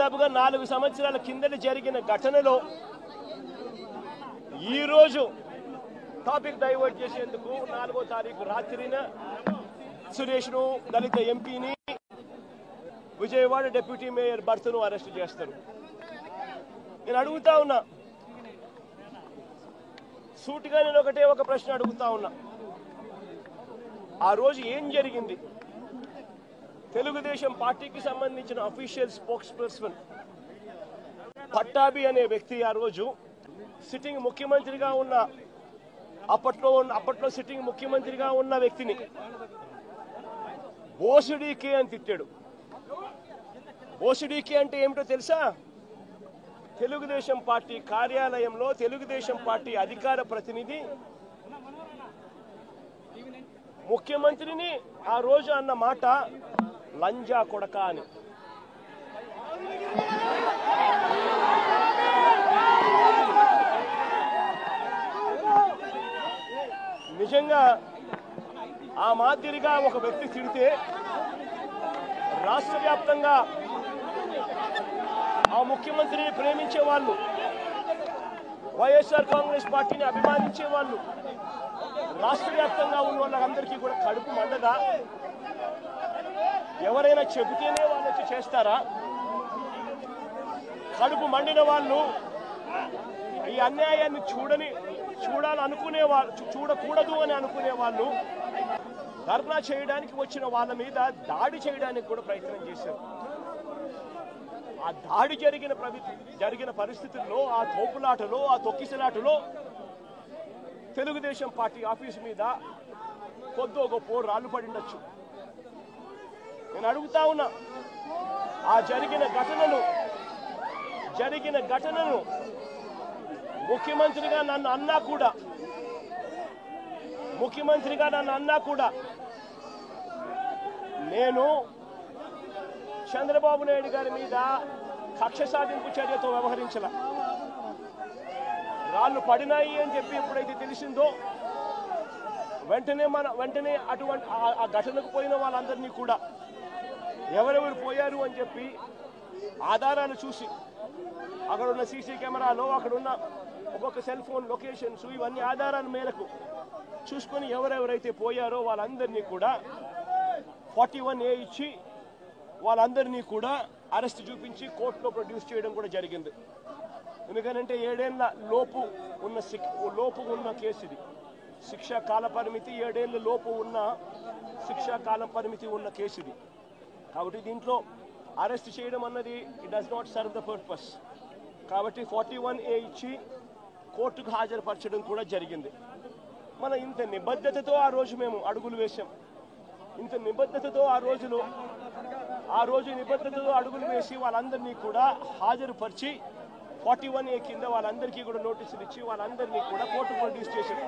దాదాపుగా 4 సంవత్సరాల కిందట జరిగిన ఘటనలో ఈ రోజు టాపిక్ డైవర్ట్ చేసేందుకు 4వ తారీఖు రాత్రిన సురేష్ను దళిత ఎంపీని విజయవాడ డిప్యూటీ మేయర్ భర్తను అరెస్ట్ చేస్తారు. నేను అడుగుతా ఉన్నా, సూటిగా నేను ఒక ప్రశ్న అడుగుతా ఉన్నా, ఆ రోజు ఏం జరిగింది? తెలుగుదేశం పార్టీకి సంబంధించిన అఫీషియల్ స్పోక్స్ పర్సన్ పట్టాభి అనే వ్యక్తి ఆ రోజు సిట్టింగ్ ముఖ్యమంత్రిగా ఉన్న అప్పట్లో సిట్టింగ్ ముఖ్యమంత్రిగా ఉన్న వ్యక్తిని బోసుడీకే అని తిట్టాడు. బోసుడీకే అంటే ఏమిటో తెలుసా? తెలుగుదేశం పార్టీ కార్యాలయంలో తెలుగుదేశం పార్టీ అధికార ప్రతినిధి ముఖ్యమంత్రిని ఆ రోజు అన్న మాట లంజా కొడక అని. నిజంగా ఆ మాదిరిగా ఒక వ్యక్తి తిడితే రాష్ట్ర వ్యాప్తంగా ఆ ముఖ్యమంత్రిని ప్రేమించే వాళ్ళు, వైఎస్ఆర్ కాంగ్రెస్ పార్టీని అభిమానించే వాళ్ళు, రాష్ట్ర వ్యాప్తంగా ఉన్న వాళ్ళందరికీ కూడా కడుపు మండదా? ఎవరైనా చెబితేనే వాళ్ళు వచ్చి చేస్తారా? కడుపు మండిన వాళ్ళు, ఈ అన్యాయాన్ని చూడాలనుకునే వాళ్ళు, చూడకూడదు అని అనుకునే వాళ్ళు ధర్నా చేయడానికి వచ్చిన వాళ్ళ మీద దాడి చేయడానికి కూడా ప్రయత్నం చేశారు. ఆ దాడి జరిగిన పరిస్థితుల్లో, ఆ తోపులాటలో, ఆ తొక్కిసలాటలో తెలుగుదేశం పార్టీ ఆఫీసు మీద కొద్దో గొప్ప రాళ్ళు పడిండొచ్చు. నేను అడుగుతా ఉన్నా, ఆ జరిగిన ఘటనను ముఖ్యమంత్రిగా నన్ను అన్నా కూడా నేను చంద్రబాబు నాయుడు గారి మీద కక్ష సాధింపు చర్యతో వ్యవహరించాల. రాళ్ళు పడినాయి అని చెప్పి ఎప్పుడైతే తెలిసిందో వెంటనే అటువంటి ఆ ఘటనకు పోయిన వాళ్ళందరినీ కూడా ఎవరెవరు పోయారు అని చెప్పి ఆధారాలు చూసి, అక్కడ ఉన్న సీసీ కెమెరాలో, అక్కడ ఉన్న ఒక్కొక్క సెల్ ఫోన్ లొకేషన్స్, ఇవన్నీ ఆధారాల మేరకు చూసుకొని ఎవరెవరైతే పోయారో వాళ్ళందరినీ కూడా 41A ఇచ్చి వాళ్ళందరినీ కూడా అరెస్ట్ చూపించి కోర్టులో ప్రొడ్యూస్ చేయడం కూడా జరిగింది. ఎందుకంటే 7 ఏళ్ల లోపు ఉన్న కేసు ఇది. శిక్షా కాల పరిమితి 7 ఏళ్ల లోపు ఉన్న శిక్షా కాల పరిమితి ఉన్న కేసు ఇది. కాబట్టి దీంట్లో అరెస్ట్ చేయడం అన్నది it does not serve the purpose. కాబట్టి 41A ఇచ్చి కోర్టుకు హాజరుపరచడం కూడా జరిగింది. మన ఇంత నిబద్ధతతో ఆ రోజు మేము అడుగులు వేశాం. ఇంత నిబద్ధతతో ఆ రోజు నిబద్ధతతో అడుగులు వేసి వాళ్ళందరినీ కూడా హాజరుపరిచి 41A కింద వాళ్ళందరికీ కూడా నోటీసులు ఇచ్చి వాళ్ళందరినీ కూడా కోర్టు ప్రొడ్యూస్ చేశారు.